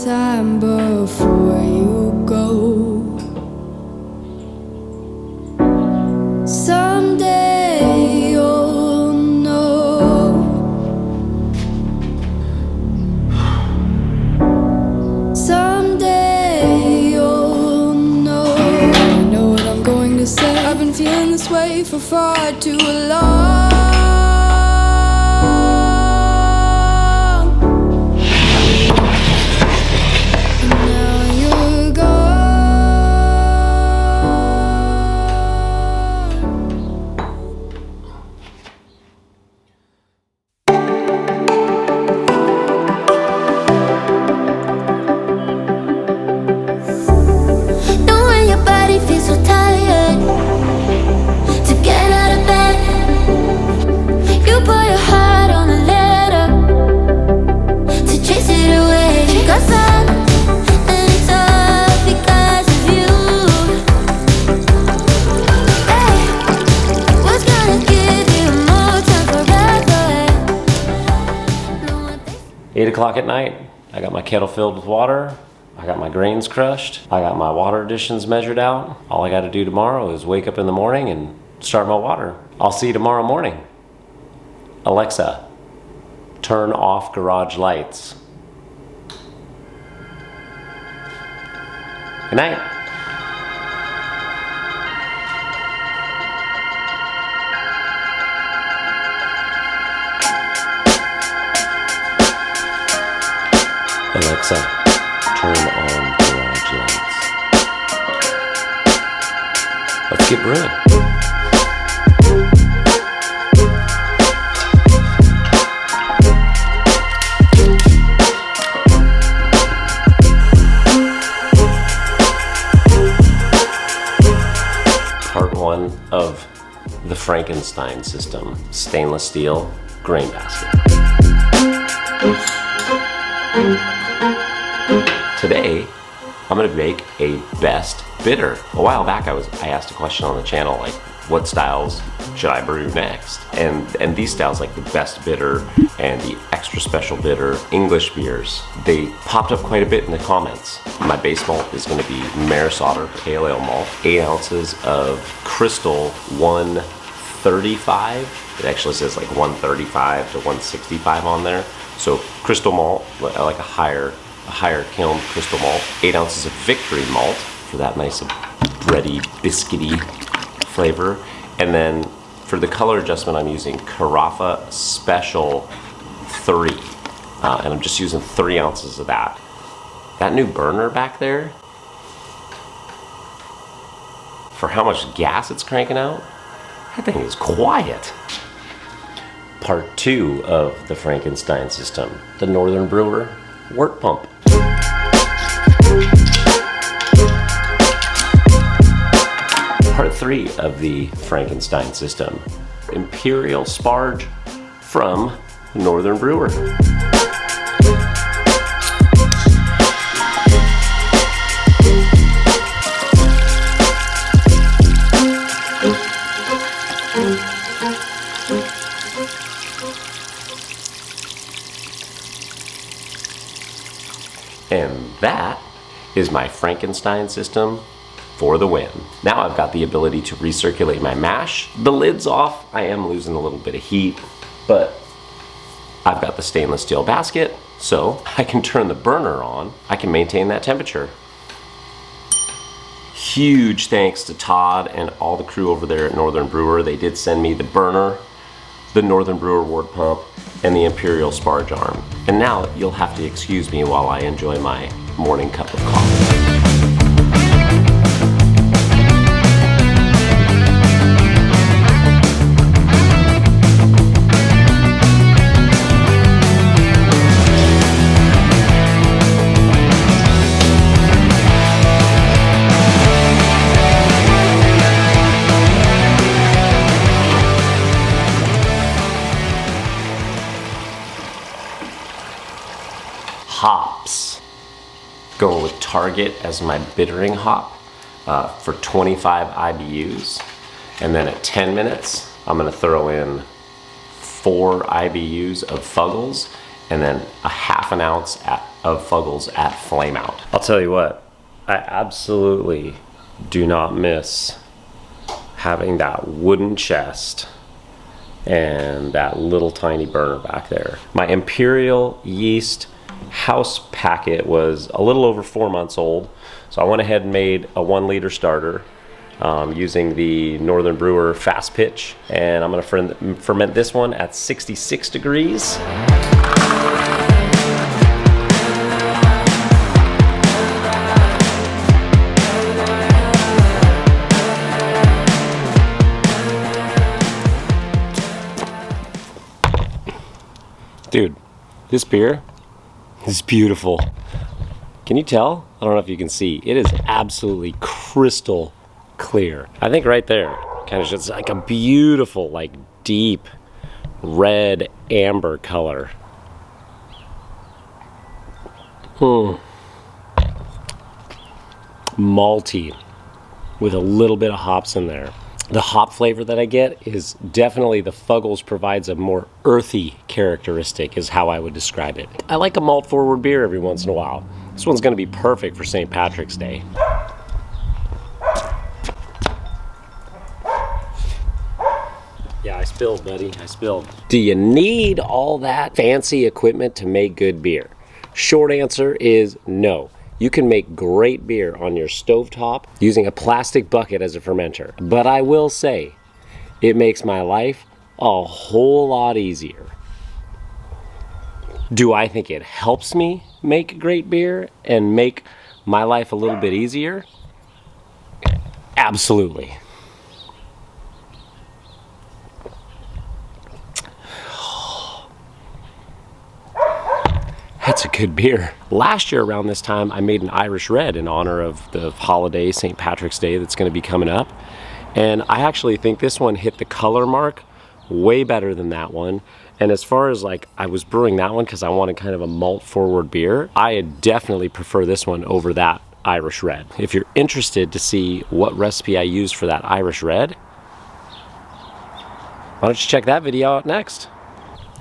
time before you go. Someday you'll know. Someday you'll know. I know what I'm going to say. I've been feeling this way for far too long. O'clock at night, I got my kettle filled with water, I got my grains crushed, I got my water additions measured out. All I got to do tomorrow is wake up in the morning and start my water. I'll see you tomorrow morning. Alexa, turn off garage lights. Good night. Alexa, turn on garage lights. Let's get brewing. Part 1 of the Frankenstein system, stainless steel grain basket. Today, I'm gonna make a best bitter. A while back, I asked a question on the channel, like, what styles should I brew next? And these styles, like the best bitter and the extra special bitter English beers, they popped up quite a bit in the comments. My base malt is gonna be Maris Otter Pale Ale malt, 8 ounces of Crystal 135. It actually says like 135 to 165 on there. So Crystal malt, I like a higher kiln Crystal malt. 8 ounces of Victory malt for that nice bready, biscuity flavor. And then for the color adjustment, I'm using Carafa Special 3. And I'm just using 3 ounces of that. That new burner back there, for how much gas it's cranking out, that thing is quiet. Part 2 of the Frankenstein system, the Northern Brewer WORT pump. Part 3 of the Frankenstein system, Imperial Sparge from Northern Brewer. And that is my Frankenstein system for the win. Now I've got the ability to recirculate my mash. The lid's off. I am losing a little bit of heat, but I've got the stainless steel basket, so I can turn the burner on. I can maintain that temperature. Huge thanks to Todd and all the crew over there at Northern Brewer. They did send me the burner, the Northern Brewer WORT pump, and the Imperial Sparge Arm. And now you'll have to excuse me while I enjoy my morning cup of coffee. Hops. Going with Target as my bittering hop for 25 IBUs. And then at 10 minutes, I'm gonna throw in 4 IBUs of Fuggles and then a half an ounce at of Fuggles at flame out. I'll tell you what, I absolutely do not miss having that wooden chest and that little tiny burner back there. My Imperial yeast house packet was a little over 4 months old, so I went ahead and made a 1 liter starter using the Northern Brewer fast pitch, and I'm gonna ferment this one at 66 degrees. Dude, this beer is beautiful. Can you tell? I don't know if you can see. It is absolutely crystal clear. I think right there, kind of just like a beautiful, like deep red amber color. Malty with a little bit of hops in there. The hop flavor that I get is definitely the Fuggles provides a more earthy characteristic is how I would describe it. I like a malt forward beer every once in a while. This one's gonna be perfect for St. Patrick's Day. Yeah, I spilled, buddy, I spilled. Do you need all that fancy equipment to make good beer? Short answer is no. You can make great beer on your stovetop using a plastic bucket as a fermenter. But I will say, it makes my life a whole lot easier. Do I think it helps me make great beer and make my life a little bit easier? Absolutely. That's a good beer. Last year around this time, I made an Irish Red in honor of the holiday, St. Patrick's Day, that's gonna be coming up. And I actually think this one hit the color mark way better than that one. And as far as like, I was brewing that one because I wanted kind of a malt forward beer, I definitely prefer this one over that Irish Red. If you're interested to see what recipe I used for that Irish Red, why don't you check that video out next.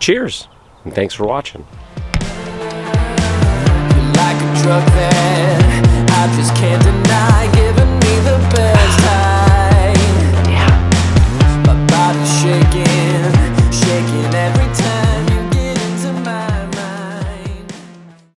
Cheers, and thanks for watching. Like a drug that I just can't deny.